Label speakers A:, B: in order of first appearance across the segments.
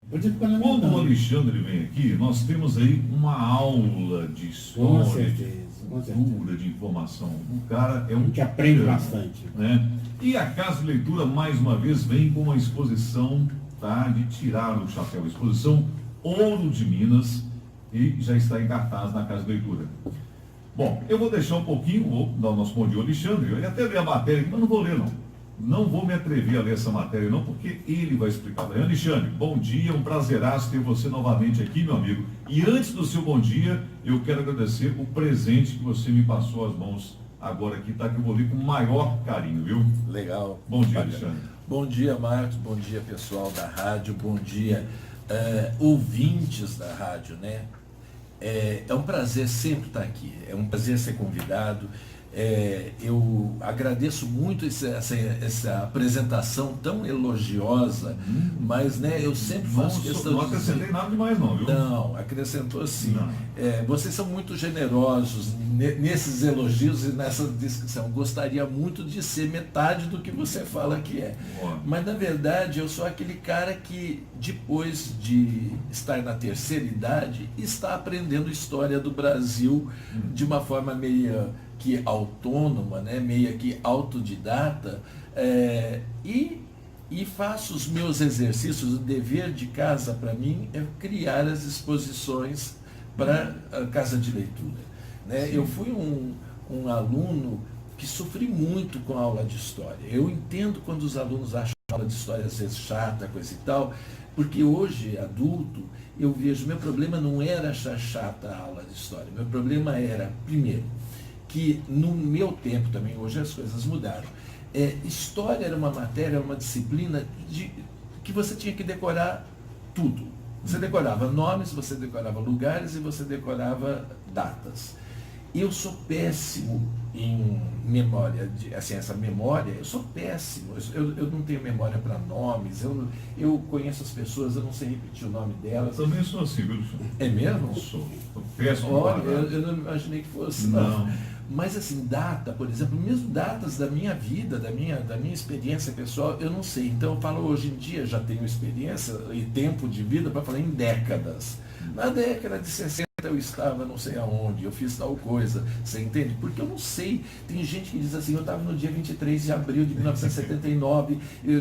A: Quando o Alexandre vem aqui, nós temos aí uma aula de
B: Com
A: história,
B: certeza, com
A: de
B: certeza.
A: cultura, de informação. O cara é
B: A
A: um
B: gente aprende
A: tirano,
B: bastante.
A: né? E a Casa de Leitura, mais uma vez, vem com uma exposição, tá, de tirar o chapéu. Exposição Ouro de Minas, e já está em cartaz na Casa de Leitura. Bom, eu vou deixar um pouquinho, vou dar o nosso bom dia ao Alexandre, eu ia até ler a matéria aqui, mas não vou ler não. Não vou me atrever a ler essa matéria não, porque ele vai explicar. Alexandre, bom dia, um prazeraço ter você novamente aqui, meu amigo. E antes do seu bom dia, eu quero agradecer o presente que você me passou às mãos agora aqui, tá? Que eu vou ler com o maior carinho, viu?
C: Legal.
A: Bom dia,
C: Bacana.
A: Alexandre.
C: Bom dia, Marcos. Bom dia, pessoal da rádio. Bom dia, ouvintes da rádio, né? É um prazer sempre estar aqui. É um prazer ser convidado. Eu agradeço muito essa apresentação tão elogiosa, mas né, eu sempre faço questão
A: não
C: de
A: acrescentei
C: dizer...
A: nada demais não, viu?
C: Não, acrescentou sim.
A: Não.
C: Vocês são muito generosos nesses elogios e nessa descrição. Gostaria muito de ser metade do que você fala que é.
A: Boa.
C: Mas na verdade eu sou aquele cara que depois de estar na terceira idade está aprendendo história do Brasil de uma forma meio que autônoma, né, meio que autodidata, e faço os meus exercícios. O dever de casa para mim é criar as exposições para a casa de leitura, né? Eu fui um aluno que sofri muito com a aula de história. Eu entendo quando os alunos acham a aula de história às vezes chata, coisa e tal, porque hoje, adulto, eu vejo, meu problema não era achar chata a aula de história, meu problema era, primeiro, que no meu tempo também, hoje as coisas mudaram. História era uma matéria, era uma disciplina que você tinha que decorar tudo. Você decorava nomes, você decorava lugares e você decorava datas. Eu sou péssimo em memória, essa memória, eu sou péssimo. Eu não tenho memória para nomes, eu conheço as pessoas, eu não sei repetir o nome delas.
A: Eu também sou assim, viu?
C: É mesmo?
A: Sou péssimo.
C: Olha, eu não imaginei que fosse,
A: não.
C: Mas assim, data, por exemplo, mesmo datas da minha vida, da minha experiência pessoal, eu não sei. Então eu falo, hoje em dia já tenho experiência e tempo de vida para falar em décadas. Na década de 60 eu estava não sei aonde, eu fiz tal coisa, você entende? Porque eu não sei. Tem gente que diz assim, eu estava no dia 23 de abril de 1979,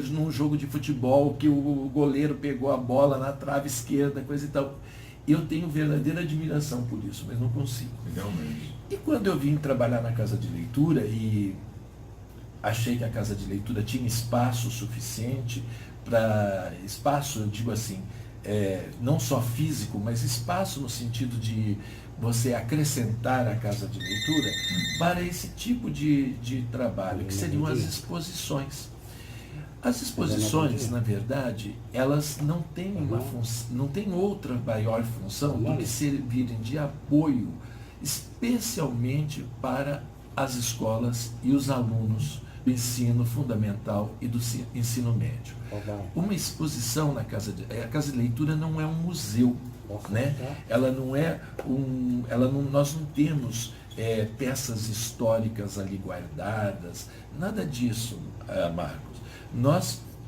C: num jogo de futebol, que o goleiro pegou a bola na trave esquerda, coisa e tal. Eu tenho verdadeira admiração por isso, mas não consigo.
A: Realmente.
C: E quando eu vim trabalhar na casa de leitura e achei que a casa de leitura tinha espaço suficiente espaço, eu digo assim, não só físico, mas espaço no sentido de você acrescentar a casa de leitura para esse tipo de trabalho, que seriam as exposições. As exposições, na verdade, elas não têm não têm outra maior função do que servirem de apoio, especialmente para as escolas e os alunos do ensino fundamental e do ensino médio. Uma exposição na a casa de leitura não é um museu, né? Ela não é nós não temos peças históricas ali guardadas, nada disso, Marcos.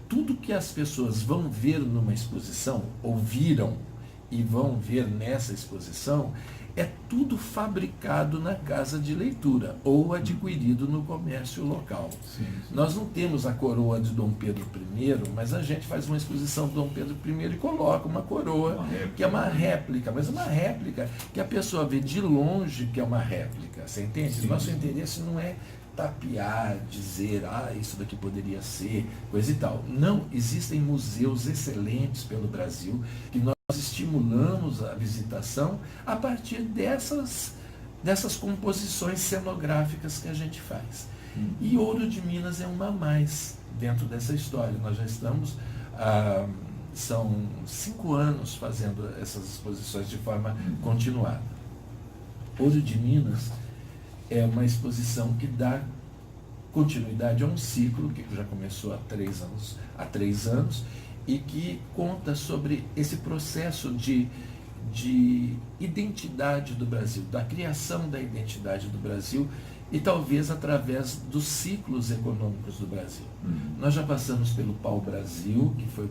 C: Tudo que as pessoas vão ver numa exposição, ouviram e vão ver nessa exposição, é tudo fabricado na casa de leitura ou adquirido no comércio local.
A: Sim.
C: Nós não temos a coroa de Dom Pedro I, mas a gente faz uma exposição de Dom Pedro I e coloca uma coroa, que é uma réplica, mas uma réplica que a pessoa vê de longe que é uma réplica, você entende?
A: Sim.
C: Nosso interesse não é tapear, dizer, isso daqui poderia ser, coisa e tal. Não, existem museus excelentes pelo Brasil, que nós estimulamos a visitação a partir dessas composições cenográficas que a gente faz. E Ouro de Minas é uma a mais dentro dessa história. Nós já estamos, são 5 anos fazendo essas exposições de forma continuada. Ouro de Minas é uma exposição que dá continuidade a um ciclo que já começou há 3 anos e que conta sobre esse processo de identidade do Brasil, da criação da identidade do Brasil e talvez através dos ciclos econômicos do Brasil. Nós já passamos pelo pau-brasil, que foi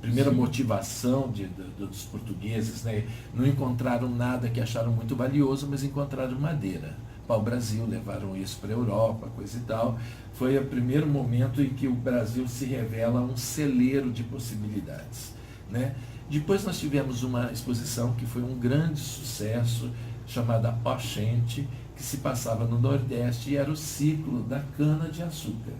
C: a primeira
A: Sim.
C: motivação dos portugueses, né? Não encontraram nada que acharam muito valioso, mas encontraram madeira. Pau-brasil, levaram isso para a Europa, coisa e tal. Foi o primeiro momento em que o Brasil se revela um celeiro de possibilidades, né? Depois nós tivemos uma exposição que foi um grande sucesso, chamada Oxente, que se passava no Nordeste e era o ciclo da cana-de-açúcar.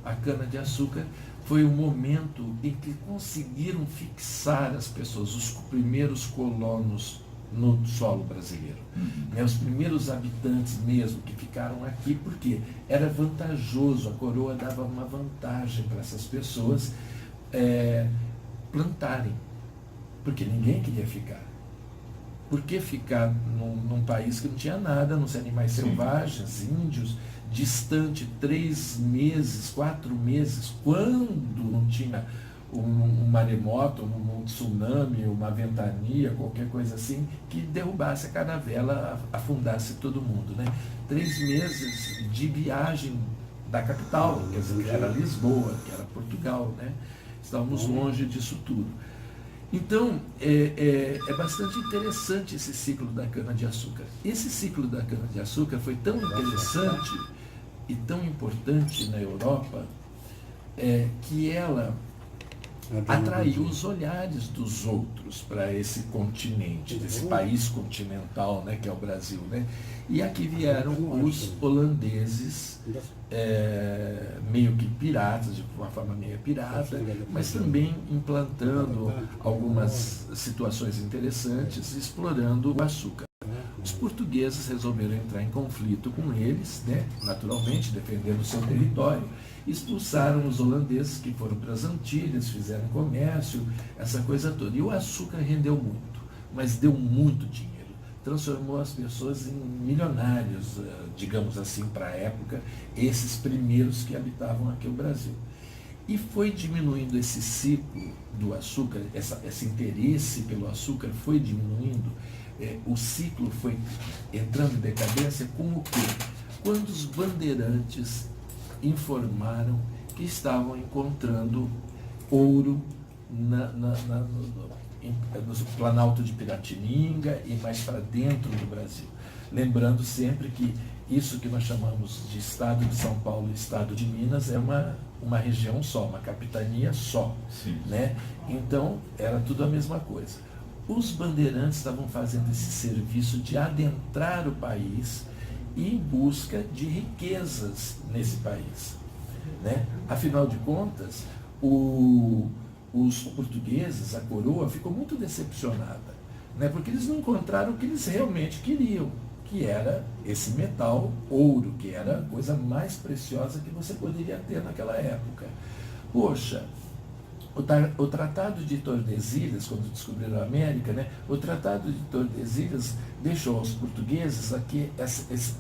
C: A cana-de-açúcar foi o momento em que conseguiram fixar as pessoas, os primeiros colonos no solo brasileiro. Né, os primeiros habitantes mesmo que ficaram aqui, porque era vantajoso, a coroa dava uma vantagem para essas pessoas plantarem, porque ninguém queria ficar. Por que ficar num país que não tinha nada, nos animais
A: Sim.
C: selvagens, índios, distante 3 meses, 4 meses, quando não tinha um maremoto, um tsunami, uma ventania, qualquer coisa assim, que derrubasse a caravela, afundasse todo mundo, né? 3 meses de viagem da capital, quer dizer, que era Lisboa, que era Portugal, né? Estávamos longe disso tudo. Então, é bastante interessante esse ciclo da cana-de-açúcar. Esse ciclo da cana-de-açúcar foi tão interessante e tão importante na Europa, que ela atraiu os olhares dos outros para esse continente, desse país continental, né, que é o Brasil, né? E aqui vieram os holandeses, meio que piratas, de uma forma meio pirata, mas também implantando algumas situações interessantes, explorando o açúcar. Os portugueses resolveram entrar em conflito com eles, né, naturalmente, defendendo o seu território, expulsaram os holandeses que foram para as Antilhas, fizeram comércio, essa coisa toda. E o açúcar rendeu muito, mas deu muito dinheiro. Transformou as pessoas em milionários, digamos assim, para a época, esses primeiros que habitavam aqui o Brasil. E foi diminuindo esse ciclo do açúcar, esse interesse pelo açúcar foi diminuindo, o ciclo foi entrando em decadência com o quê? Quando os bandeirantes informaram que estavam encontrando ouro no Planalto de Piratininga e mais para dentro do Brasil. Lembrando sempre que isso que nós chamamos de Estado de São Paulo e Estado de Minas é uma região só, uma capitania só.
A: Sim.
C: Né? Então, era tudo a mesma coisa. Os bandeirantes estavam fazendo esse serviço de adentrar o país e em busca de riquezas nesse país. Né? Afinal de contas, os portugueses, a coroa, ficou muito decepcionada, né? Porque eles não encontraram o que eles realmente queriam, que era esse metal, ouro, que era a coisa mais preciosa que você poderia ter naquela época. Poxa, o Tratado de Tordesilhas, quando descobriram a América, né, o Tratado de Tordesilhas deixou aos portugueses aqui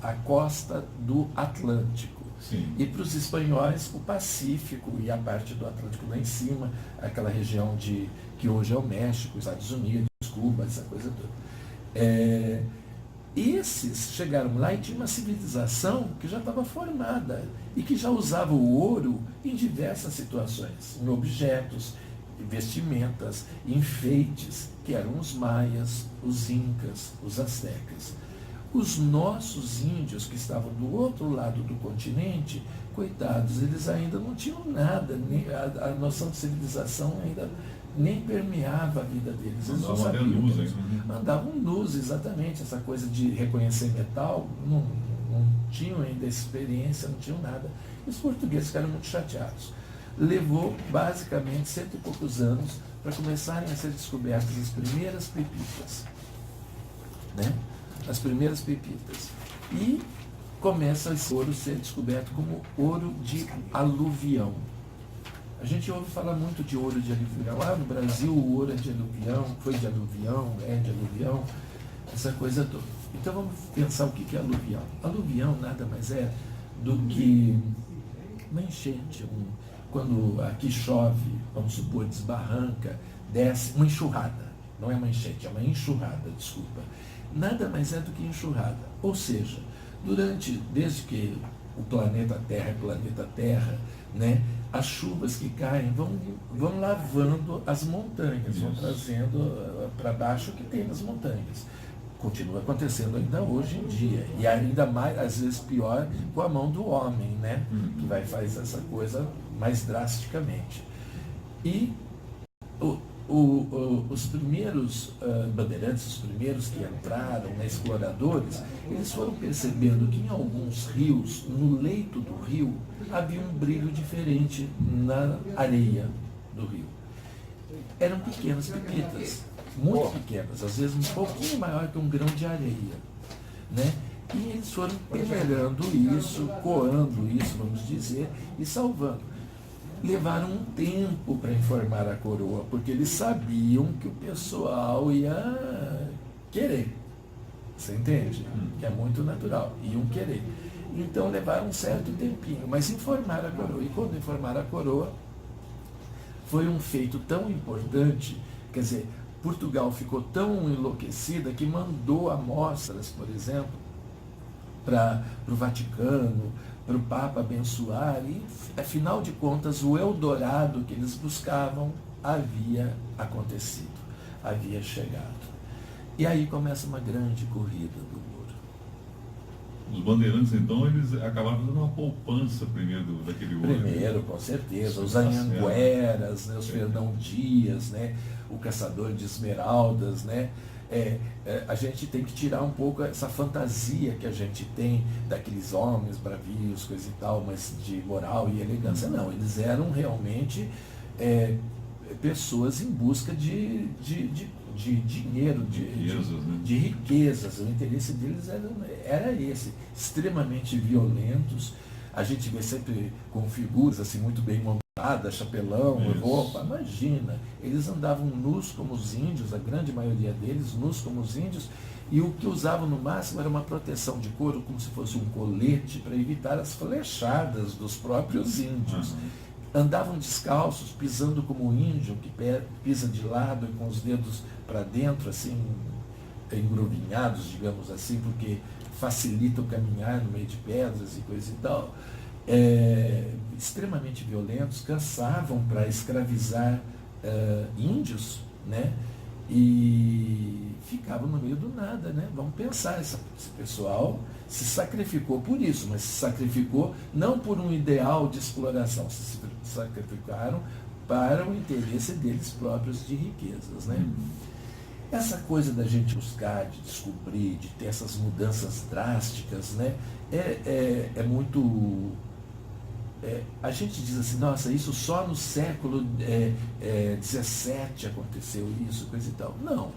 C: a costa do Atlântico.
A: Sim.
C: E para os espanhóis, o Pacífico e a parte do Atlântico lá em cima, aquela região que hoje é o México, Estados Unidos, Cuba, essa coisa toda. Esses chegaram lá e tinha uma civilização que já estava formada e que já usava o ouro em diversas situações, em objetos, vestimentas, enfeites, que eram os maias, os incas, os astecas. Os nossos índios que estavam do outro lado do continente, coitados, eles ainda não tinham nada, nem a noção de civilização ainda nem permeava a vida deles. Eles não sabiam. Andavam nus, exatamente. Essa coisa de reconhecer metal, não tinham ainda experiência, não tinham nada. E os portugueses ficaram muito chateados. Levou basicamente 100 e poucos anos para começarem a ser descobertas as primeiras pepitas, né? As primeiras pepitas. E começa esse ouro a ser descoberto como ouro de aluvião. A gente ouve falar muito de ouro de aluvião. No Brasil o ouro é de aluvião, foi de aluvião, é de aluvião, essa coisa toda. Então vamos pensar o que é aluvião. Aluvião nada mais é do que uma enchente. Quando aqui chove, vamos supor, desbarranca, desce, uma enxurrada. Não é uma enchente, é uma enxurrada, desculpa. Nada mais é do que enxurrada. Ou seja, desde que o planeta Terra é planeta Terra, né, as chuvas que caem vão lavando as montanhas, vão trazendo para baixo o que tem nas montanhas. Continua acontecendo ainda hoje em dia, e ainda mais, às vezes pior, com a mão do homem, né? Que vai fazer essa coisa mais drasticamente. E os primeiros bandeirantes, os primeiros que entraram, né, exploradores, eles foram percebendo que em alguns rios, no leito do rio, havia um brilho diferente na areia do rio. Eram pequenas pepitas, muito pequenas, às vezes um pouquinho maior que um grão de areia, né? E eles foram peneirando isso, coando isso, vamos dizer, e salvando. Levaram um tempo para informar a coroa, porque eles sabiam que o pessoal ia querer. Você entende? Que é muito natural. Iam querer. Então levaram um certo tempinho, mas informaram a coroa. E quando informaram a coroa, foi um feito tão importante, quer dizer, Portugal ficou tão enlouquecida que mandou amostras, por exemplo, para o Vaticano, para o Papa abençoar, e afinal de contas o Eldorado que eles buscavam havia acontecido, havia chegado. E aí começa uma grande corrida do ouro.
A: Os bandeirantes, então, eles acabaram fazendo uma poupança primeiro daquele ouro.
C: Primeiro, com certeza, os Anhangueras, né, os Fernão Dias, né, o caçador de esmeraldas, né? A gente tem que tirar um pouco essa fantasia que a gente tem daqueles homens bravios, coisa e tal, mas de moral e elegância. Não, eles eram realmente pessoas em busca de dinheiro, de riquezas. O interesse deles era esse, extremamente violentos. A gente vê sempre com figuras assim muito bem montadas, chapelão, roupa, imagina. Eles andavam nus como os índios, a grande maioria deles nus como os índios, e o que usavam no máximo era uma proteção de couro, como se fosse um colete, para evitar as flechadas dos próprios índios. Andavam descalços, pisando como o índio, que pisa de lado e com os dedos para dentro, assim, engruvinhados, digamos assim, porque facilita o caminhar no meio de pedras e coisa e tal. Extremamente violentos, caçavam para escravizar índios, né? E ficavam no meio do nada, né? Vamos pensar, esse pessoal se sacrificou por isso, mas se sacrificou não por um ideal de exploração, se sacrificaram para o interesse deles próprios de riquezas, né? Essa coisa da gente buscar, de descobrir, de ter essas mudanças drásticas, né? É muito... a gente diz assim, nossa, isso só no século XVII aconteceu isso, coisa e tal. Não.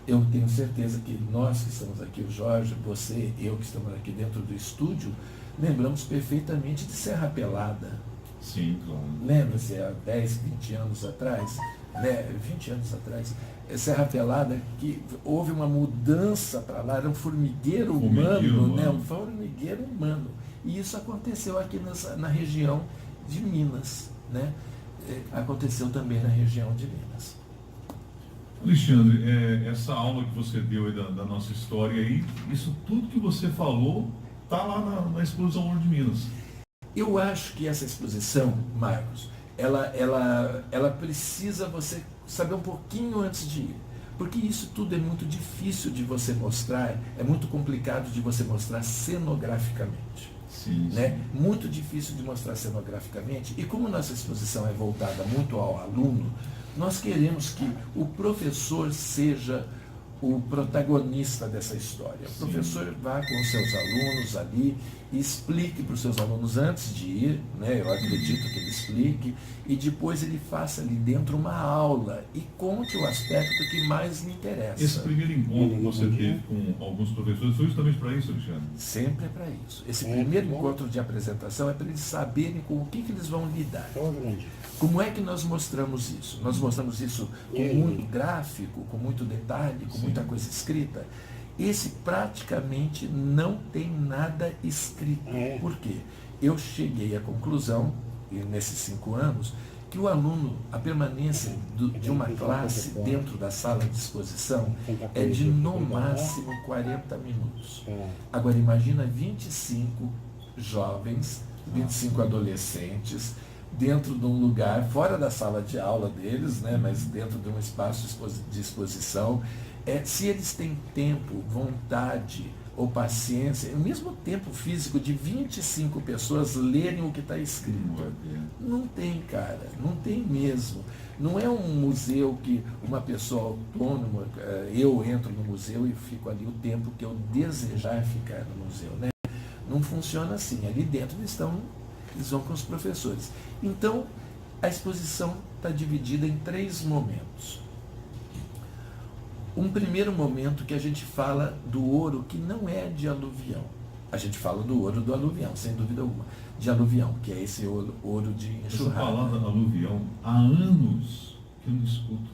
C: Eu tenho certeza que nós que estamos aqui, o Jorge, você, eu que estamos aqui dentro do estúdio, lembramos perfeitamente de Serra Pelada.
A: Sim, claro.
C: Lembra-se, há 10, 20 anos atrás, né, 20 anos atrás, Serra Pelada, que houve uma mudança para lá, era um formigueiro humano, né, um formigueiro humano. E isso aconteceu aqui na região de Minas, né? Aconteceu também na região de Minas.
A: Alexandre, essa aula que você deu aí da nossa história aí, isso tudo que você falou está lá na exposição Ouro de Minas.
C: Eu acho que essa exposição, Marcos, ela precisa você saber um pouquinho antes de ir. Porque isso tudo é muito difícil de você mostrar, é muito complicado de você mostrar cenograficamente.
A: Sim,
C: né? Muito difícil de mostrar cenograficamente, e como nossa exposição é voltada muito ao aluno, nós queremos que o professor seja o protagonista dessa história. O professor vá com os seus alunos ali e explique para os seus alunos antes de ir, né? Eu acredito que ele explique, e depois ele faça ali dentro uma aula e conte o aspecto que mais lhe interessa.
A: Esse primeiro encontro que você teve com alguns professores foi justamente para isso, Alexandre?
C: Sempre é para isso. Esse primeiro encontro de apresentação é para eles saberem com o que eles vão lidar. Como é que nós mostramos isso? Nós mostramos isso com muito gráfico, com muito detalhe, com muita coisa escrita. Esse praticamente não tem nada escrito. Por quê? Eu cheguei à conclusão, nesses 5 anos, que o aluno, a permanência de uma classe dentro da sala de exposição é de no máximo 40 minutos. Agora imagina 25 jovens, 25 adolescentes, dentro de um lugar, fora da sala de aula deles, né, mas dentro de um espaço de exposição. Se eles têm tempo, vontade ou paciência, o mesmo tempo físico de 25 pessoas lerem o que está escrito. Não tem, cara, não tem mesmo. Não é um museu que uma pessoa autônoma, eu entro no museu e fico ali o tempo que eu desejar ficar no museu, né? Não funciona assim. Ali dentro eles vão com os professores. Então, a exposição está dividida em 3 momentos. Um primeiro momento que a gente fala do ouro que não é de aluvião. A gente fala do ouro do aluvião, sem dúvida alguma. De aluvião, que é esse ouro de enxurrada.
A: Essa palavra aluvião, há anos que eu não escuto.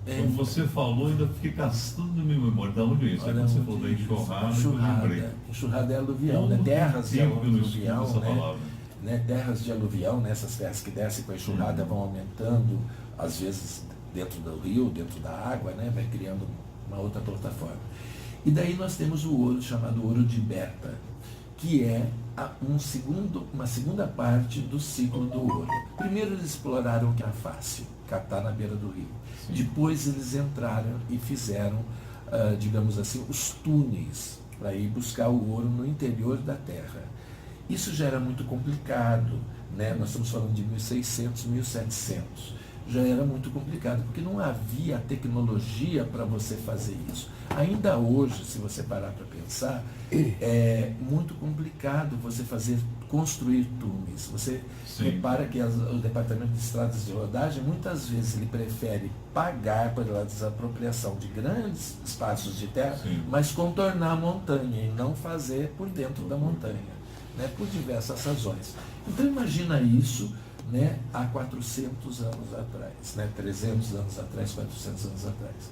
A: Quando você falou, ainda fiquei caçando na minha memória. Da onde é isso? Quando você falou da enxurrada,
C: enxurrada é aluvião, né? Terras de aluvião, né? Terras de aluvião, né? Essas terras que descem com a enxurrada vão aumentando, às vezes dentro do rio, dentro da água, né? Vai criando uma outra plataforma. E daí nós temos o ouro chamado ouro de beta, que é uma segunda parte do ciclo do ouro. Primeiro eles exploraram o que era fácil, catar na beira do rio. Sim. Depois eles entraram e fizeram, digamos assim, os túneis para ir buscar o ouro no interior da terra. Isso já era muito complicado, né? Nós estamos falando de 1600, 1700. Já era muito complicado, porque não havia tecnologia para você fazer isso. Ainda hoje, se você parar para pensar, é muito complicado você construir túneis. Você repara que o Departamento de Estradas de Rodagem, muitas vezes, ele prefere pagar pela desapropriação de grandes espaços de terra, mas contornar a montanha e não fazer por dentro da montanha, né, por diversas razões. Então, imagina isso, né, há 400 anos atrás, né, 300 anos atrás, 400 anos atrás.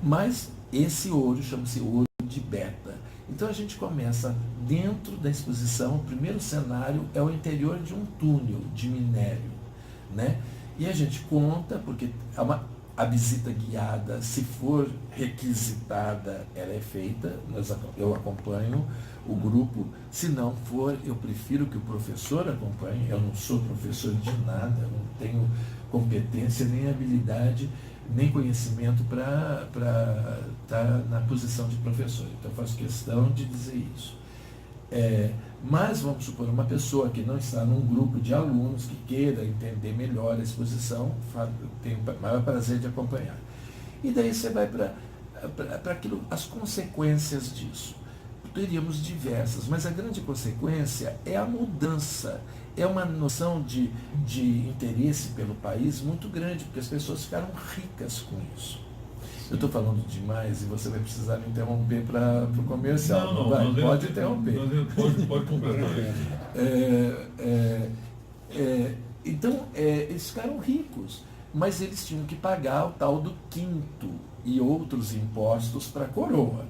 C: Mas esse ouro chama-se ouro de beta. Então a gente começa dentro da exposição, o primeiro cenário é o interior de um túnel de minério, né? E a gente conta, porque a visita guiada, se for requisitada, ela é feita, eu acompanho o grupo, se não for, eu prefiro que o professor acompanhe, eu não sou professor de nada, eu não tenho competência, nem habilidade, nem conhecimento para estar na posição de professor, então eu faço questão de dizer isso. Mas vamos supor, uma pessoa que não está num grupo de alunos que queira entender melhor a exposição, tem o maior prazer de acompanhar. E daí você vai para as consequências disso. Teríamos diversas, mas a grande consequência é a mudança, é uma noção de interesse pelo país muito grande, porque as pessoas ficaram ricas com isso. Eu estou falando demais e você vai precisar me interromper para o comercial.
A: Não,
C: vai? Pode interromper.
A: Pode completar.
C: Então, eles ficaram ricos, mas eles tinham que pagar o tal do quinto e outros impostos para a coroa.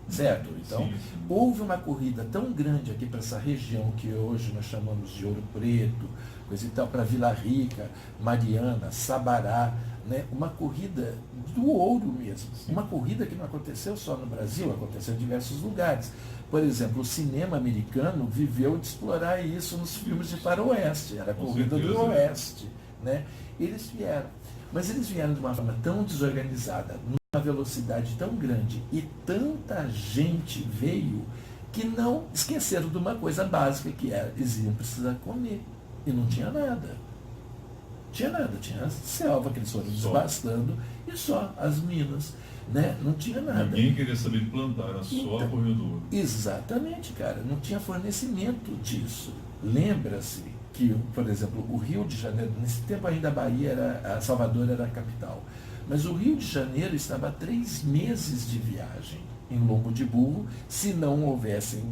C: Certo? Então, houve uma corrida tão grande aqui para essa região que hoje nós chamamos de Ouro Preto, coisa e tal, para Vila Rica, Mariana, Sabará, né? Uma corrida do ouro mesmo. Uma corrida que não aconteceu só no Brasil, aconteceu em diversos lugares. Por exemplo, o cinema americano viveu de explorar isso nos filmes de faroeste, era a corrida do oeste, né? Eles vieram. Mas eles vieram de uma forma tão desorganizada, numa velocidade tão grande, e tanta gente veio, que não esqueceram de uma coisa básica, que era, eles iam precisar comer. E não tinha nada. Tinha selva que eles foram desbastando, e só as minas, né? Não tinha nada.
A: Ninguém queria saber de plantar, era só a corrida do ouro.
C: Exatamente, cara. Não tinha fornecimento disso. Lembra-se que, por exemplo, o Rio de Janeiro, nesse tempo ainda a Salvador era a capital, mas o Rio de Janeiro estava a 3 meses de viagem em lombo de burro, se não houvessem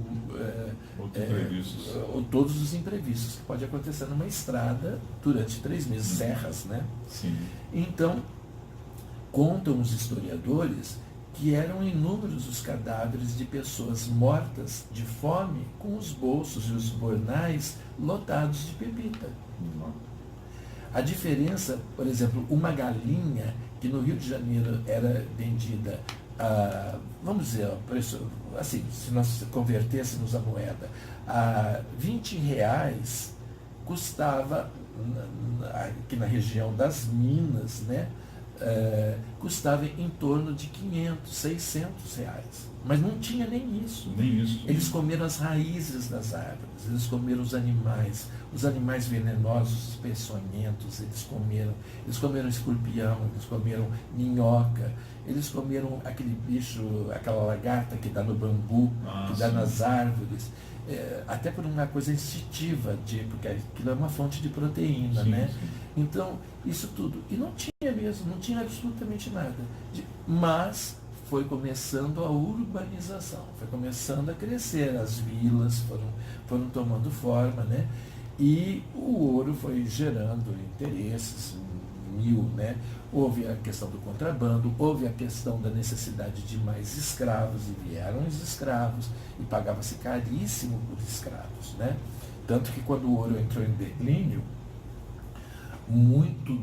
C: todos os imprevistos que pode acontecer numa estrada durante 3 meses, serras, né?
A: Sim.
C: Então, contam os historiadores que eram inúmeros os cadáveres de pessoas mortas de fome, com os bolsos e os bornais lotados de pepita. A diferença, por exemplo, uma galinha que no Rio de Janeiro era vendida a, vamos dizer, preço, assim, se nós convertêssemos a moeda, a R$20, custava aqui na região das Minas, né, custava em torno de 500, 600 reais. Mas não tinha nem isso.
A: Nem isso.
C: Eles comeram as raízes das árvores, eles comeram os animais venenosos, os peçonhentos, eles comeram escorpião, eles comeram minhoca, eles comeram aquele bicho, aquela lagarta que dá no bambu, que dá nas árvores, até por uma coisa instintiva, porque aquilo é uma fonte de proteína,
A: sim,
C: né?
A: Sim.
C: Então, isso tudo. E não tinha mesmo, não tinha absolutamente nada. Mas foi começando a urbanização, foi começando a crescer, as vilas foram tomando forma, né? E o ouro foi gerando interesses né? Houve a questão do contrabando, houve a questão da necessidade de mais escravos, e vieram os escravos, e pagava-se caríssimo por escravos, né? Tanto que quando o ouro entrou em declínio, muito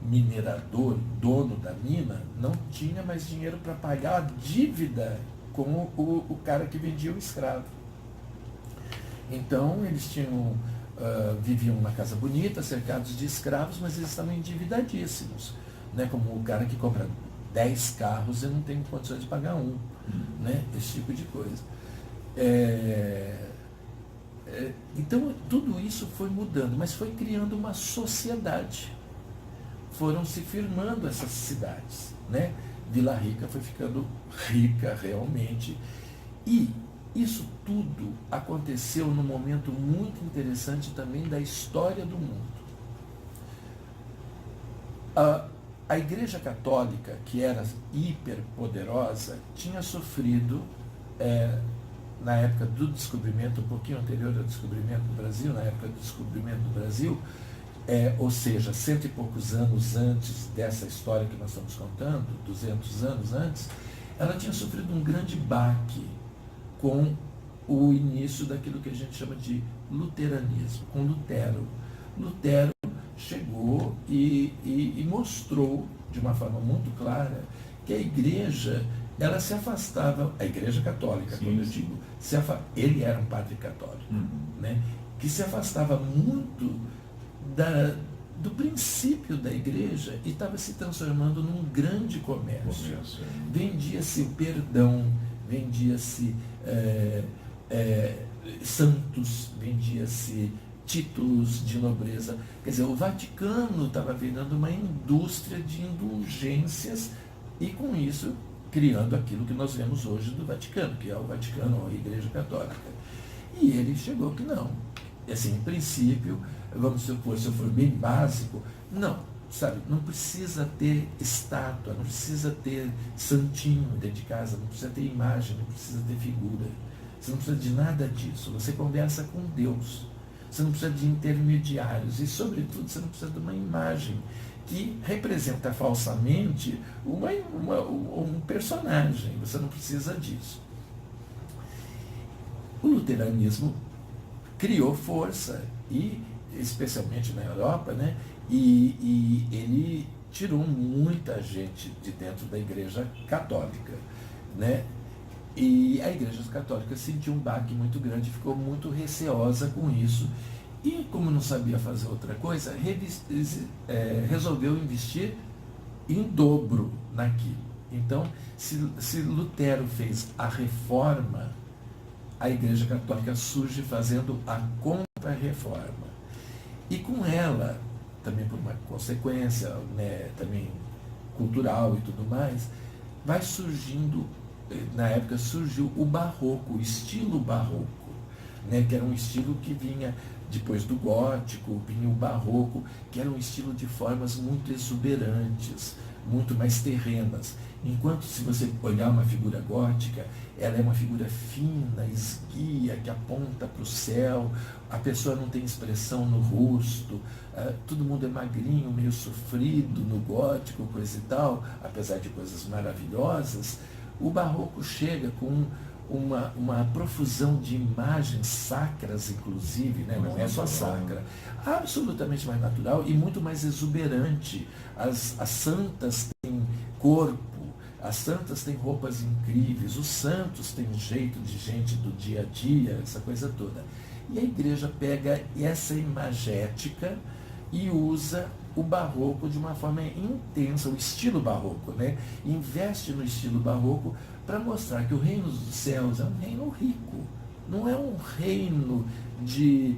C: minerador, dono da mina, não tinha mais dinheiro para pagar a dívida com o cara que vendia o escravo. Então, eles viviam numa casa bonita, cercados de escravos, mas eles estavam endividadíssimos, né? Como o cara que compra 10 carros e não tem condições de pagar um, né? Esse tipo de coisa. Então, tudo isso foi mudando, mas foi criando uma sociedade. Foram se firmando essas cidades, né? Vila Rica foi ficando rica realmente. E isso tudo aconteceu num momento muito interessante também da história do mundo. A Igreja Católica, que era hiperpoderosa, tinha sofrido, na época do descobrimento, um pouquinho anterior ao descobrimento do Brasil, na época do descobrimento do Brasil, ou seja, 100 e poucos anos antes dessa história que nós estamos contando, 200 anos antes, ela tinha sofrido um grande baque com o início daquilo que a gente chama de luteranismo, com Lutero. Lutero chegou e mostrou de uma forma muito clara que a igreja, ela se afastava, a Igreja Católica,
A: sim,
C: quando eu digo, ele era um padre católico, né, que se afastava muito do princípio da igreja e estava se transformando num grande comércio. Vendia-se o perdão, vendia-se santos, vendia-se títulos de nobreza. Quer dizer, o Vaticano estava virando uma indústria de indulgências e, com isso, criando aquilo que nós vemos hoje do Vaticano, que é o Vaticano, a Igreja Católica. E ele chegou que não. Assim, em princípio, vamos supor, se eu for bem básico, não, sabe, não precisa ter estátua, não precisa ter santinho dentro de casa, não precisa ter imagem, não precisa ter figura. Você não precisa de nada disso. Você conversa com Deus. Você não precisa de intermediários e, sobretudo, você não precisa de uma imagem que representa falsamente um personagem. Você não precisa disso. O luteranismo criou força, e especialmente na Europa, né? E ele tirou muita gente de dentro da Igreja Católica, né? E a Igreja Católica sentiu um baque muito grande, ficou muito receosa com isso. E, como não sabia fazer outra coisa, resolveu investir em dobro naquilo. Então, se Lutero fez a reforma, a Igreja Católica surge fazendo a contra-reforma. E com ela, também por uma consequência, né, também cultural e tudo mais, vai surgindo, na época surgiu o barroco, o estilo barroco, né, que era um estilo que vinha depois do gótico, vinha o barroco, que era um estilo de formas muito exuberantes, muito mais terrenas. Enquanto, se você olhar uma figura gótica, ela é uma figura fina, esguia, que aponta para o céu, a pessoa não tem expressão no rosto, todo mundo é magrinho, meio sofrido no gótico, coisa e tal, apesar de coisas maravilhosas. O barroco chega com uma profusão de imagens sacras, inclusive, né? Não é só sacra, absolutamente mais natural e muito mais exuberante. As santas têm corpo, as santas têm roupas incríveis, os santos têm jeito de gente do dia a dia, essa coisa toda. E a igreja pega essa imagética e usa o barroco de uma forma intensa, o estilo barroco, né? Investe no estilo barroco para mostrar que o reino dos céus é um reino rico, não é um reino de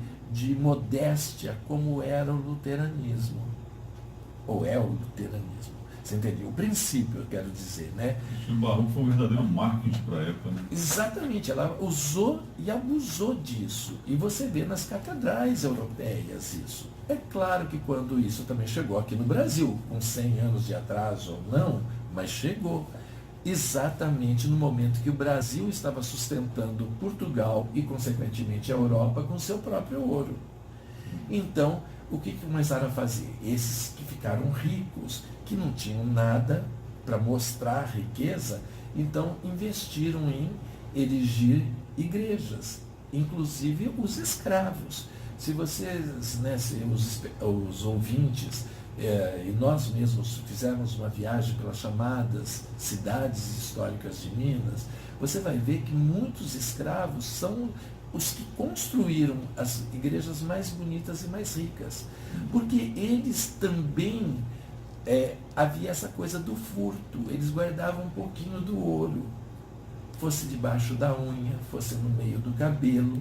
C: modéstia como era o luteranismo, ou é o luteranismo. Você entendeu? O princípio, eu quero dizer, né?
A: O estilo barroco foi um verdadeiro marketing para a época, né?
C: Exatamente, ela usou e abusou disso. E você vê nas catedrais europeias isso. É claro que quando isso também chegou aqui no Brasil, com 100 anos de atraso ou não, mas chegou. Exatamente no momento que o Brasil estava sustentando Portugal e, consequentemente, a Europa com seu próprio ouro. Então, o que começaram a fazer? Esses que ficaram ricos, que não tinham nada para mostrar riqueza, então investiram em erigir igrejas, inclusive os escravos. Se vocês, né, se os ouvintes, e nós mesmos fizermos uma viagem pelas chamadas cidades históricas de Minas, você vai ver que muitos escravos são os que construíram as igrejas mais bonitas e mais ricas, porque eles também, havia essa coisa do furto, eles guardavam um pouquinho do ouro, fosse debaixo da unha, fosse no meio do cabelo,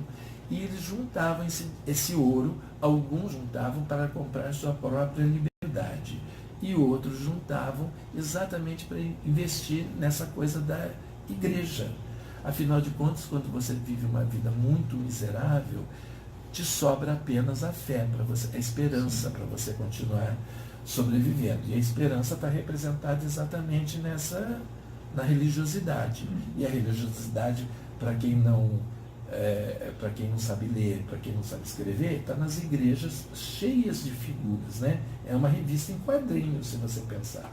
C: e eles juntavam esse ouro, alguns juntavam para comprar sua própria liberdade, e outros juntavam exatamente para investir nessa coisa da igreja. Afinal de contas, quando você vive uma vida muito miserável, te sobra apenas a fé para você, a esperança para você continuar sobrevivendo. E a esperança está representada exatamente na religiosidade. E a religiosidade, para quem não sabe ler, para quem não sabe escrever, está nas igrejas cheias de figuras, né? É uma revista em quadrinhos, se você pensar.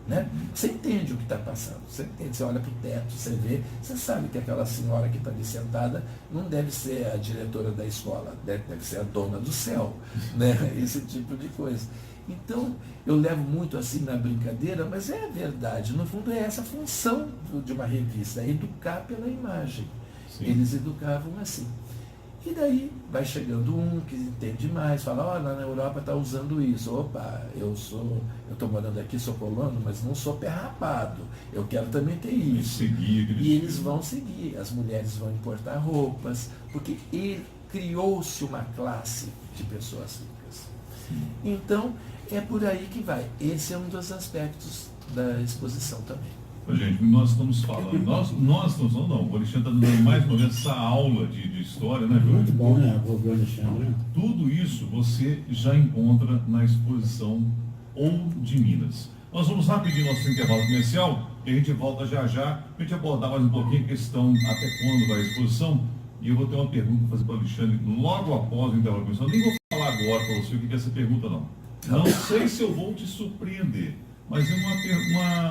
C: Né? Você entende o que está passando, você entende, você olha para o teto, você vê, você sabe que aquela senhora que está ali sentada não deve ser a diretora da escola, deve ser a dona do céu, né? Esse tipo de coisa. Então, eu levo muito assim na brincadeira, mas é a verdade, no fundo é essa a função de uma revista, é educar pela imagem. Sim. Eles educavam assim. E daí vai chegando um que entende mais, fala, olha, na Europa está usando isso. Opa, eu estou morando aqui, sou colono, mas não sou pé rapado. Eu quero também ter isso. E eles vão seguir. As mulheres vão importar roupas, porque criou-se uma classe de pessoas ricas. Então, é por aí que vai. Esse é um dos aspectos da exposição também.
A: Gente, nós estamos falando, nós estamos falando, não, o Alexandre está dando mais uma vez essa aula de história, né, Júlio?
B: Muito bom, né, o Alexandre?
A: Tudo isso você já encontra na exposição Ouro de Minas. Nós vamos rapidinho nosso intervalo comercial e a gente volta já já, para a gente abordar mais um pouquinho a questão até quando vai a exposição. E eu vou ter uma pergunta para fazer para o Alexandre logo após o intervalo comercial. Nem vou falar agora para você o que é essa pergunta, não. Não sei se eu vou te surpreender, mas é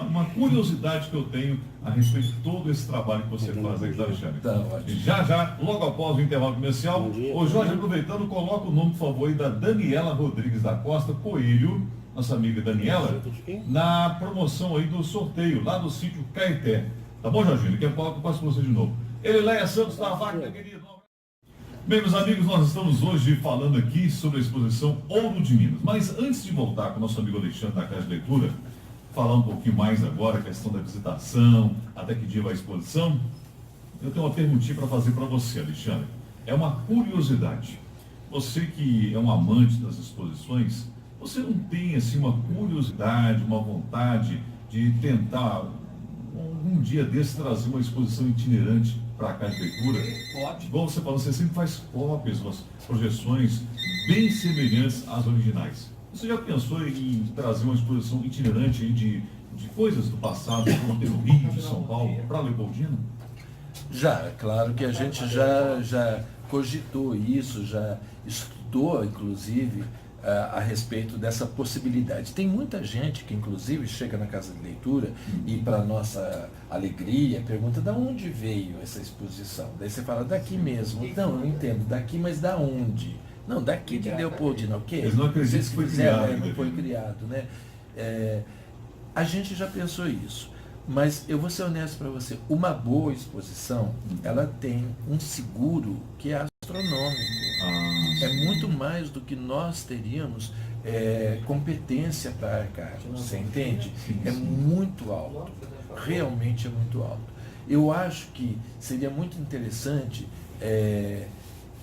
A: uma curiosidade que eu tenho a respeito de todo esse trabalho que você faz aqui, Alexandre.
C: Tá,
A: já, logo após o intervalo comercial, ô Jorge, aproveitando, coloca o nome, por favor, aí da Daniela Rodrigues da Costa Coelho, nossa amiga Daniela, na promoção aí do sorteio, lá do sítio Caeté. Tá bom, Jorginho? Daqui a pouco eu passo para você de novo. Elileia Santos da Vaca, querido. Bem, meus amigos, nós estamos hoje falando aqui sobre a exposição Ouro de Minas. Mas antes de voltar com o nosso amigo Alexandre da Casa de Leitura, falar um pouquinho mais agora a questão da visitação, até que dia vai a exposição, eu tenho uma perguntinha para fazer para você, Alexandre. É uma curiosidade. Você que é um amante das exposições, você não tem assim uma curiosidade, uma vontade de tentar um dia desse trazer uma exposição itinerante para a Casa de Leitura?
C: Pode.
A: Igual você falou, você sempre faz cópias, umas projeções bem semelhantes às originais. Você já pensou em trazer uma exposição itinerante aí de coisas do passado, como tem no Rio, de São Paulo, para Leopoldina?
C: Já, é claro que a gente já cogitou isso, já estudou, inclusive, a respeito dessa possibilidade. Tem muita gente que, inclusive, chega na Casa de Leitura e, para nossa alegria, pergunta de onde veio essa exposição. Daí você fala, daqui mesmo. Não, eu entendo, daqui, mas da onde? Não, daqui de Leopoldina, o quê?
A: Eles não acreditam que foi criado.
C: Não foi criado, né? A gente já pensou isso. Mas eu vou ser honesto para você, uma boa exposição, ela tem um seguro que é astronômico.
A: Ah,
C: É muito mais do que nós teríamos competência para arcar, você entende?
A: Sim,
C: É
A: sim.
C: muito alto, realmente é muito alto. Eu acho que seria muito interessante,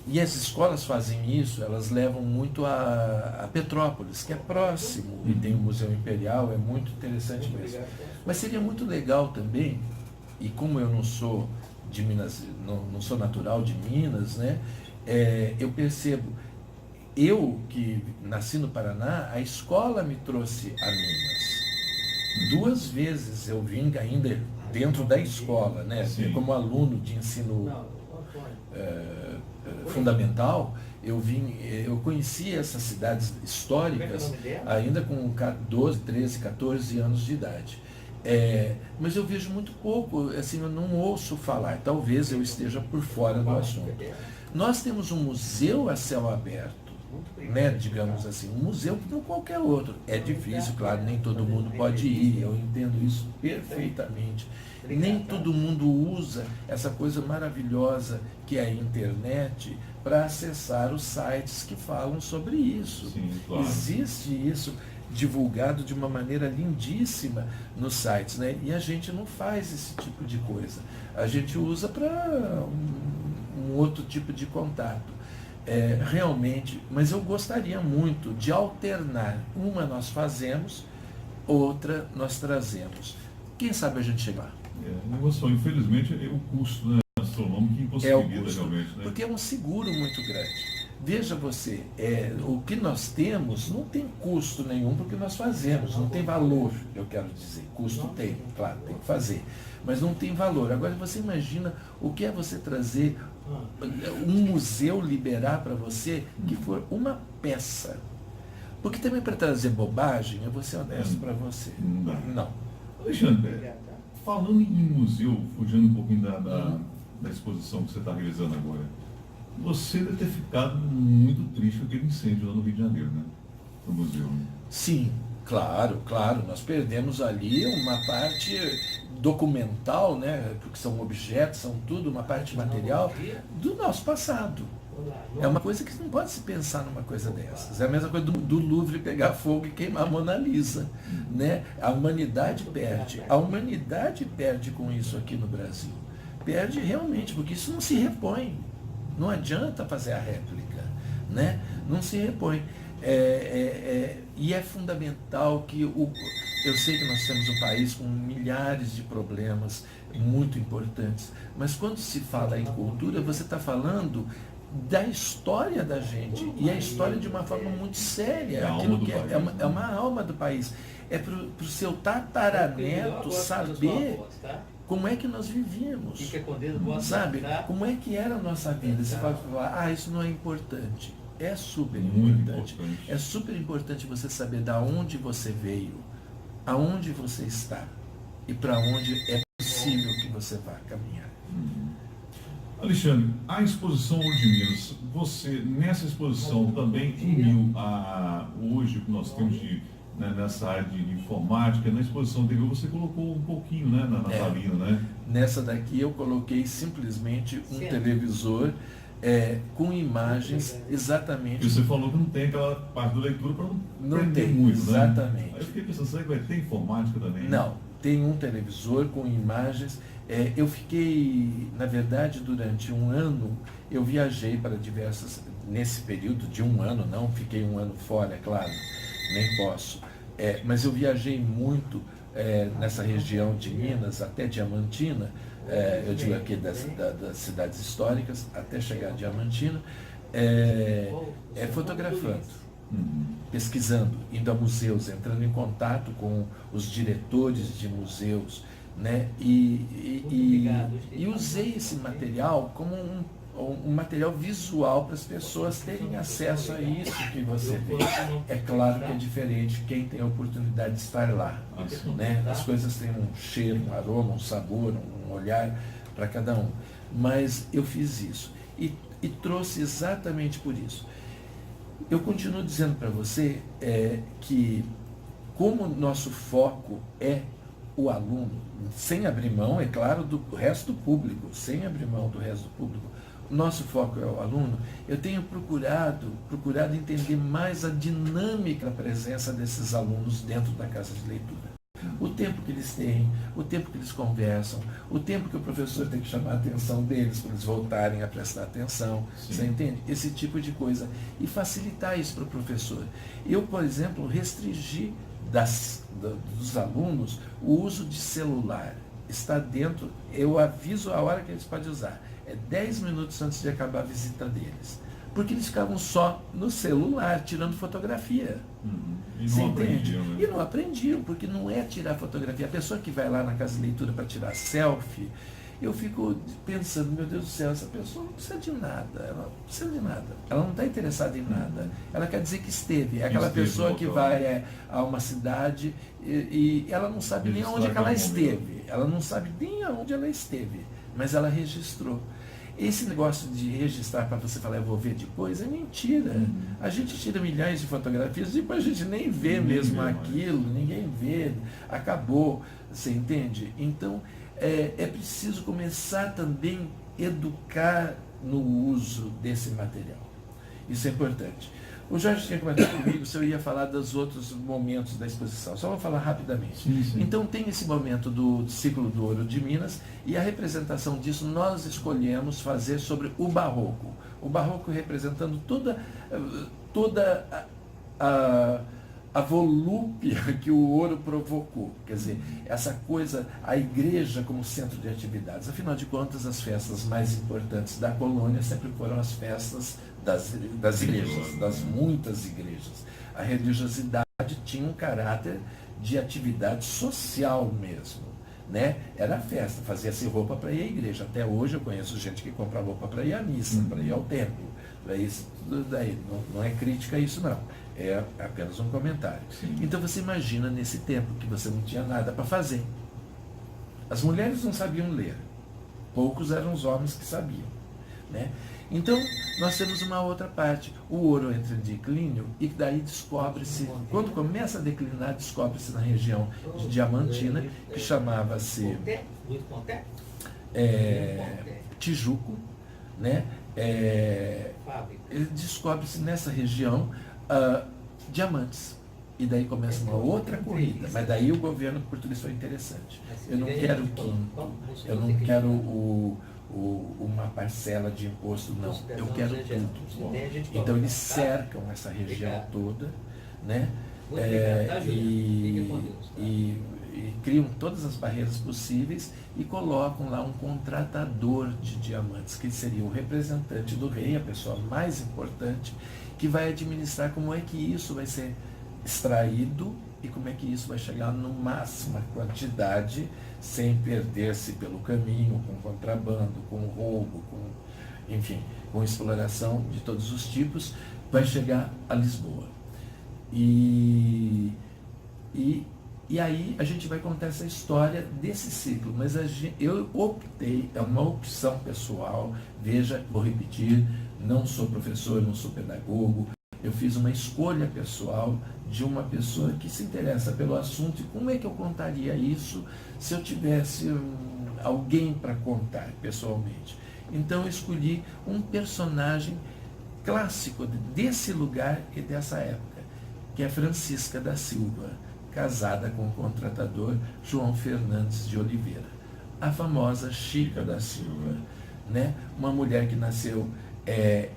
C: e as escolas fazem isso, elas levam muito a Petrópolis, que é próximo, e tem o Museu Imperial, é muito interessante mesmo. Mas seria muito legal também, e como eu não sou de Minas, não sou natural de Minas, né? Eu percebo, eu que nasci no Paraná, a escola me trouxe a Minas. 2 vezes eu vim ainda dentro da escola, né?
A: Sim.
C: Como aluno de ensino fundamental, eu conheci essas cidades históricas ainda com 12, 13, 14 anos de idade. Mas eu vejo muito pouco, assim, eu não ouço falar, talvez eu esteja por fora do assunto. Nós temos um museu a céu aberto, né, digamos assim, um museu como qualquer outro. É difícil, claro, nem todo mundo pode ir, eu entendo isso perfeitamente. Nem todo mundo usa essa coisa maravilhosa que é a internet para acessar os sites que falam sobre isso.
A: Sim, claro.
C: Existe isso divulgado de uma maneira lindíssima nos sites, né? E a gente não faz esse tipo de coisa. A gente usa para um outro tipo de contato. Realmente, mas eu gostaria muito de alternar. Uma nós fazemos, outra nós trazemos. Quem sabe a gente chega lá.
A: Negócio, infelizmente, o custo, né, astronômico que
C: É o
A: impossibilita
C: custo,
A: realmente, né?
C: porque é um seguro muito grande. Veja você, o que nós temos não tem custo nenhum porque nós fazemos, não tem valor, eu quero dizer. Custo tem, claro, tem que fazer, mas não tem valor. Agora você imagina o que é você trazer um museu liberar para você que for uma peça. Porque também para trazer bobagem, eu vou ser honesto para você.
A: Não dá.
C: Não.
A: Alexandre, falando em museu, fugindo um pouquinho da exposição que você está realizando agora, você deve ter ficado muito triste com aquele incêndio lá no Rio de Janeiro, né? No museu. Né?
C: Sim, claro, claro. Nós perdemos ali uma parte documental, né? Porque são objetos, são tudo, uma parte material do nosso passado. É uma coisa que não pode se pensar numa coisa dessas. É a mesma coisa do Louvre pegar fogo e queimar a Mona Lisa. Né? A humanidade perde. A humanidade perde com isso aqui no Brasil. Perde realmente, porque isso não se repõe. Não adianta fazer a réplica. Né? Não se repõe. E é fundamental que eu sei que nós temos um país com milhares de problemas muito importantes, mas quando se fala em cultura, você está falando da história da gente, e a história de uma forma muito séria, aquilo que é uma alma do país. É para o seu tataraneto saber como é que nós vivíamos, sabe? Como é que era a nossa vida. Você vai falar, isso não é importante. É super importante. É super importante você saber de onde você veio, aonde você está e para onde é possível que você vá caminhar.
A: Alexandre, a exposição Ouro de Minas, você nessa exposição também uniu hoje o que nós temos nessa área de informática, na exposição anterior você colocou um pouquinho, né, na Natalina, né? Nessa
C: daqui eu coloquei simplesmente um televisor com imagens exatamente.
A: E você falou que não tem aquela parte da leitura para
C: não tem
A: muito,
C: exatamente.
A: Né? Aí eu fiquei pensando, será que vai ter informática também?
C: Não, tem um televisor com imagens. Eu fiquei, na verdade, durante um ano, eu viajei para nesse período de um ano, não fiquei um ano fora, é claro, nem posso, mas eu viajei muito nessa região de Minas, até Diamantina, eu digo aqui das cidades históricas, até chegar a Diamantina, fotografando, pesquisando, indo a museus, entrando em contato com os diretores de museus, né? E usei esse material como um material visual para as pessoas terem acesso a isso que você vê. É claro que é diferente quem tem a oportunidade de estar lá. Né? As coisas têm um cheiro, um aroma, um sabor, um olhar para cada um. Mas eu fiz isso e trouxe exatamente por isso. Eu continuo dizendo para você que como nosso foco é o aluno, sem abrir mão, é claro, do resto do público, sem abrir mão do resto do público, nosso foco é o aluno, eu tenho procurado entender mais a dinâmica da presença desses alunos dentro da casa de leitura. O tempo que eles têm, o tempo que eles conversam, o tempo que o professor tem que chamar a atenção deles para eles voltarem a prestar atenção. Sim. Você entende? Esse tipo de coisa. E facilitar isso para o professor. Eu, por exemplo, restringi dos alunos o uso de celular. Está dentro, eu aviso a hora que eles podem usar. É 10 minutos antes de acabar a visita deles. Porque eles ficavam só no celular, tirando fotografia.
A: E não aprendiam, né?
C: E não aprendiam, porque não é tirar fotografia. A pessoa que vai lá na casa de leitura para tirar selfie, eu fico pensando, meu Deus do céu, essa pessoa não precisa de nada. Ela não precisa de nada. Ela não está interessada em nada. Ela quer dizer que esteve. É aquela pessoa que vai a uma cidade e ela não sabe nem onde ela esteve. Ela não sabe nem aonde ela esteve, mas ela registrou. Esse negócio de registrar para você falar, eu vou ver depois, é mentira. A gente tira milhares de fotografias e depois a gente nem vê mesmo aquilo, ninguém vê, acabou, você entende? Então, é preciso começar também a educar no uso desse material. Isso é importante. O Jorge tinha comentado comigo se eu ia falar dos outros momentos da exposição. Só vou falar rapidamente.
A: Sim.
C: Então tem esse momento do ciclo do Ouro de Minas e a representação disso nós escolhemos fazer sobre o Barroco. O Barroco representando toda a volúpia que o ouro provocou. Quer dizer, essa coisa, a igreja como centro de atividades. Afinal de contas, as festas mais importantes da colônia sempre foram as festas das igrejas, das muitas igrejas. A religiosidade tinha um caráter de atividade social mesmo, né? Era festa, fazia-se roupa para ir à igreja. Até hoje eu conheço gente que compra roupa para ir à missa, para ir ao templo. Para isso, tudo daí. Não é crítica a isso, não. É apenas um comentário.
A: Sim.
C: Então você imagina nesse tempo que você não tinha nada para fazer. As mulheres não sabiam ler. Poucos eram os homens que sabiam, né? Então, nós temos uma outra parte. O ouro entra em declínio e daí descobre-se, quando começa a declinar, descobre-se na região de Diamantina, que chamava-se Tijuco, né? Descobre-se nessa região diamantes. E daí começa uma outra corrida. Mas daí o governo português foi interessante. Eu não quero o quinto, eu não quero uma parcela de imposto, não. Eu quero tudo. Então eles cercam essa região toda, né? E criam todas as barreiras possíveis e colocam lá um contratador de diamantes, que seria o representante do rei, a pessoa mais importante, que vai administrar como é que isso vai ser extraído e como é que isso vai chegar no máxima quantidade, sem perder-se pelo caminho, com contrabando, com roubo, enfim, com exploração de todos os tipos, vai chegar a Lisboa. E aí a gente vai contar essa história desse ciclo, mas eu optei, é uma opção pessoal, veja, vou repetir, não sou professor, não sou pedagogo, eu fiz uma escolha pessoal de uma pessoa que se interessa pelo assunto e como é que eu contaria isso se eu tivesse alguém para contar pessoalmente. Então eu escolhi um personagem clássico desse lugar e dessa época, que é Francisca da Silva, casada com o contratador João Fernandes de Oliveira, a famosa Chica da Silva, né? Uma mulher que nasceu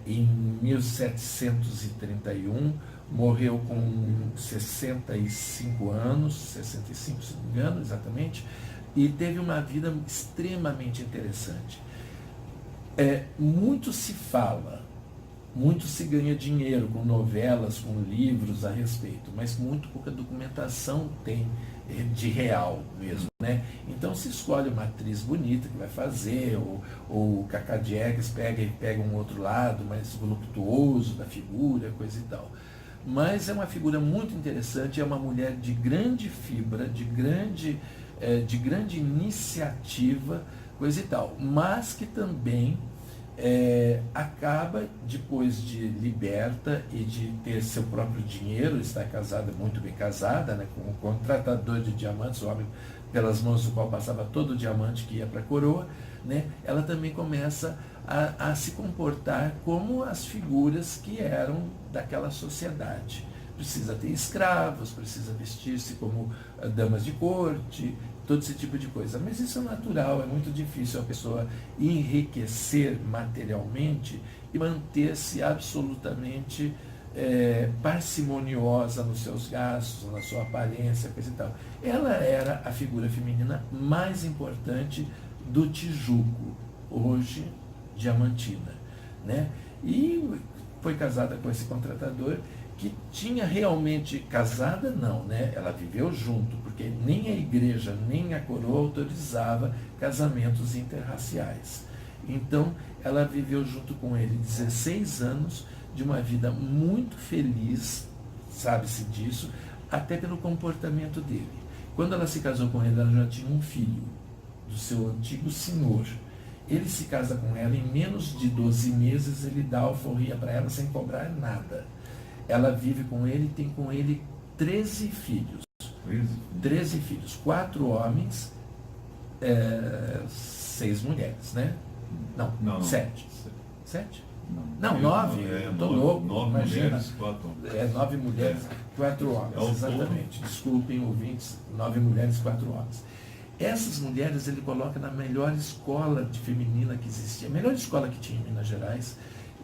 C: em 1731, morreu com 65 anos, 65 se não me engano exatamente, e teve uma vida extremamente interessante. Muito se fala, muito se ganha dinheiro com novelas, com livros a respeito, mas muito pouca documentação tem de real mesmo, né? Então se escolhe uma atriz bonita que vai fazer, ou o Cacá Diegues pega um outro lado mais voluptuoso da figura, coisa e tal. Mas é uma figura muito interessante, é uma mulher de grande fibra, de grande iniciativa, coisa e tal, mas que também acaba, depois de liberta e de ter seu próprio dinheiro, está casada, muito bem casada, né, com um contratador de diamantes, um homem pelas mãos do qual passava todo o diamante que ia para a coroa, né? Ela também começa a se comportar como as figuras que eram daquela sociedade. Precisa ter escravos, precisa vestir-se como damas de corte, todo esse tipo de coisa. Mas isso é natural, é muito difícil a pessoa enriquecer materialmente e manter-se absolutamente parcimoniosa nos seus gastos, na sua aparência, coisa e tal. Ela era a figura feminina mais importante do Tijuco, hoje Diamantina, né? E foi casada com esse contratador que tinha realmente, casada não, né? Ela viveu junto, porque nem a igreja nem a coroa autorizava casamentos interraciais. Então, ela viveu junto com ele 16 anos de uma vida muito feliz, sabe-se disso, até pelo comportamento dele. Quando ela se casou com ele, ela já tinha um filho, do seu antigo senhor. Ele se casa com ela, em menos de 12 meses, ele dá alforria para ela sem cobrar nada. Ela vive com ele, tem com ele 13 filhos. 13 filhos, 4 homens, 6 mulheres, né? Não, 7. 7? Não, 9. Estou louco.
A: 9 mulheres, 4 homens.
C: 9 mulheres, 4 homens, exatamente. Desculpem, ouvintes, 9 mulheres, 4 homens. Essas mulheres ele coloca na melhor escola de feminina que existia, a melhor escola que tinha em Minas Gerais,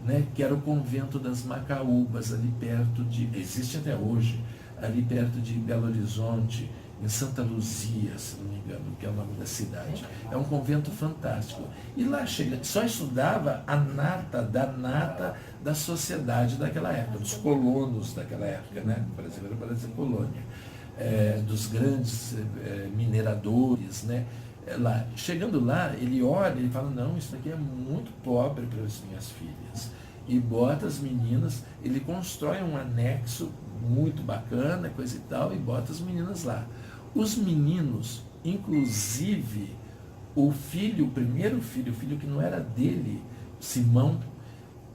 C: né, que era o convento das Macaúbas, ali perto de, existe até hoje, ali perto de Belo Horizonte, em Santa Luzia, se não me engano, que é o nome da cidade. É um convento fantástico. E lá só estudava a nata da sociedade daquela época, dos colonos daquela época, né? O Brasil era para dizer colônia. Dos grandes mineradores, né? Lá. Chegando lá, ele olha e fala, não, isso aqui é muito pobre para as minhas filhas. E bota as meninas, ele constrói um anexo muito bacana, coisa e tal, e bota as meninas lá. Os meninos, inclusive, o primeiro filho, o filho que não era dele, Simão,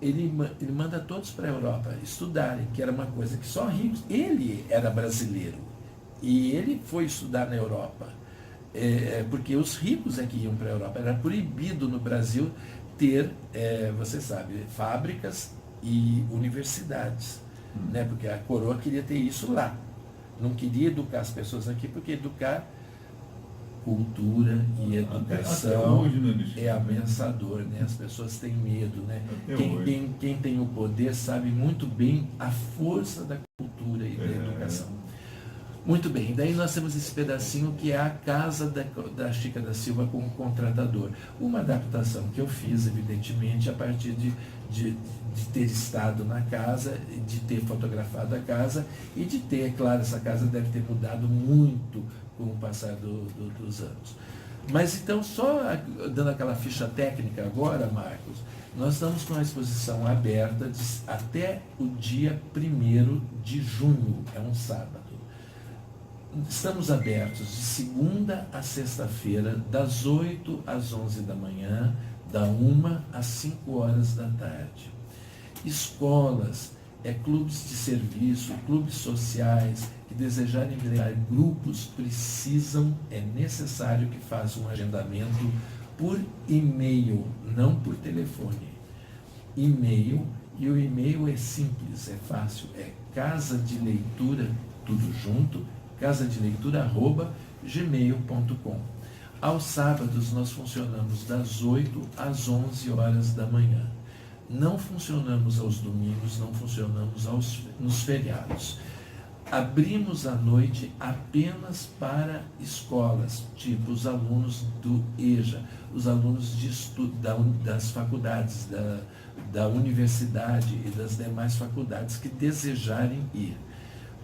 C: ele manda todos para a Europa estudarem, que era uma coisa que só ricos, ele era brasileiro, e ele foi estudar na Europa, porque os ricos é que iam para a Europa. Era proibido no Brasil ter, você sabe, fábricas e universidades, né? Porque a coroa queria ter isso lá. Não queria educar as pessoas aqui, porque educar cultura e educação é ameaçador, né? As pessoas têm medo, né? Quem tem o poder sabe muito bem a força da cultura e da educação. Muito bem, daí nós temos esse pedacinho que é a casa da Chica da Silva como contratador. Uma adaptação que eu fiz, evidentemente, a partir de ter estado na casa, de ter fotografado a casa e de ter, claro, essa casa deve ter mudado muito com o passar dos anos. Mas então, só dando aquela ficha técnica agora, Marcos, nós estamos com a exposição aberta até o dia 1º de junho, é um sábado. Estamos abertos de segunda a sexta-feira, das 8 às 11 da manhã, da 1 às 5 horas da tarde. Escolas, clubes de serviço, clubes sociais que desejarem criar grupos é necessário que façam um agendamento por e-mail, não por telefone. E-mail, e o e-mail é simples, é fácil, casa de leitura, tudo junto, casadeleitura@gmail.com. Aos sábados nós funcionamos das 8 às 11 horas da manhã. Não funcionamos aos domingos, não funcionamos nos feriados. Abrimos à noite apenas para escolas, tipo os alunos do EJA, os alunos de estudo das faculdades, da universidade e das demais faculdades que desejarem ir.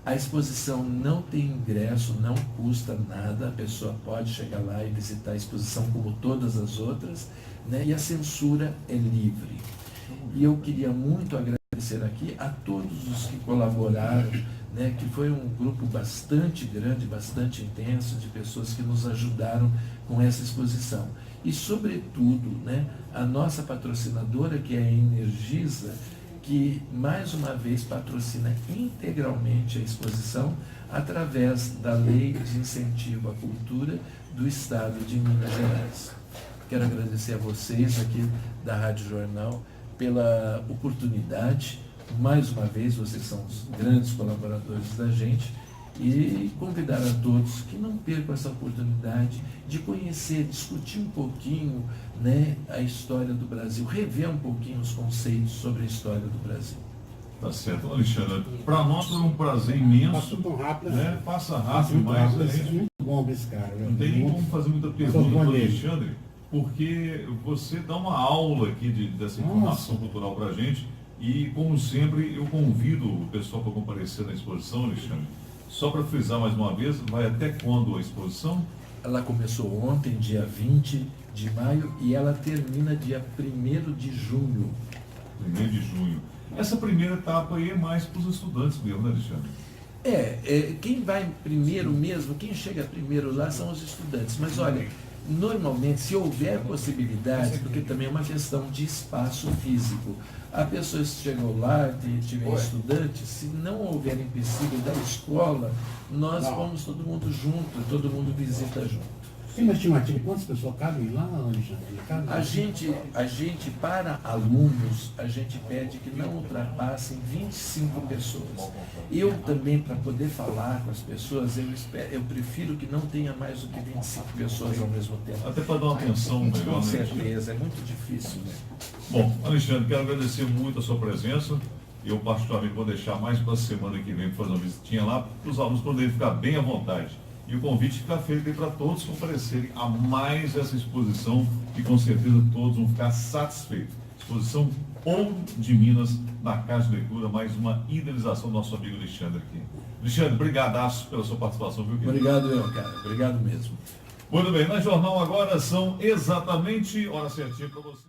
C: A exposição não tem ingresso, não custa nada, a pessoa pode chegar lá e visitar a exposição como todas as outras, né? E a censura é livre. E eu queria muito agradecer aqui a todos os que colaboraram, né? Que foi um grupo bastante grande, bastante intenso, de pessoas que nos ajudaram com essa exposição. E, sobretudo, né, a nossa patrocinadora, que é a Energisa, que mais uma vez patrocina integralmente a exposição, através da Lei de Incentivo à Cultura do Estado de Minas Gerais. Quero agradecer a vocês aqui da Rádio Jornal pela oportunidade. Mais uma vez, vocês são os grandes colaboradores da gente, e convidar a todos que não percam essa oportunidade de conhecer, discutir um pouquinho, né, a história do Brasil, rever um pouquinho os conceitos sobre a história do Brasil.
A: Tá certo, Alexandre. Para nós foi um prazer imenso.
B: Passou tão rápido,
A: né? Passa rápido, mas a gente
B: muito bom pra esse cara.
A: não tem nem como fazer muita pergunta para o Alexandre, porque você dá uma aula aqui dessa informação cultural para a gente. E, como sempre, eu convido o pessoal para comparecer na exposição, Alexandre. Só para frisar mais uma vez, vai até quando a exposição?
C: Ela começou ontem, dia 20 de maio, e ela termina dia 1º de junho.
A: 1º de junho. Essa primeira etapa aí é mais para os estudantes mesmo, né, Alexandre?
C: Quem vai primeiro mesmo, quem chega primeiro lá são os estudantes. Mas olha, normalmente, se houver possibilidade, porque também é uma questão de espaço físico, a pessoa que chegou lá, tiver estudante, se não houver empecilho da escola, nós vamos todo mundo junto, todo mundo visita junto.
B: Tem uma estimativa de quantas pessoas cabem lá, Alexandre?
C: A gente, para alunos, a gente pede que não ultrapassem 25 pessoas. Eu também, para poder falar com as pessoas, eu prefiro que não tenha mais do que 25 pessoas ao mesmo tempo.
A: Até para dar uma atenção melhor.
C: Com
A: né?
C: certeza, é muito difícil, né?
A: Bom, Alexandre, quero agradecer muito a sua presença. Eu, particularmente, vou deixar mais para a semana que vem para fazer uma visitinha lá, para os alunos poderem ficar bem à vontade. E o convite fica feito aí para todos comparecerem a mais essa exposição, e com certeza todos vão ficar satisfeitos. Exposição Ouro de Minas, na Casa de Leitura, mais uma indenização do nosso amigo Alexandre aqui. Alexandre, brigadaço pela sua participação, viu, querido?
C: Obrigado, cara. Obrigado mesmo.
A: Muito bem, na Jornal agora são exatamente hora certinha para você.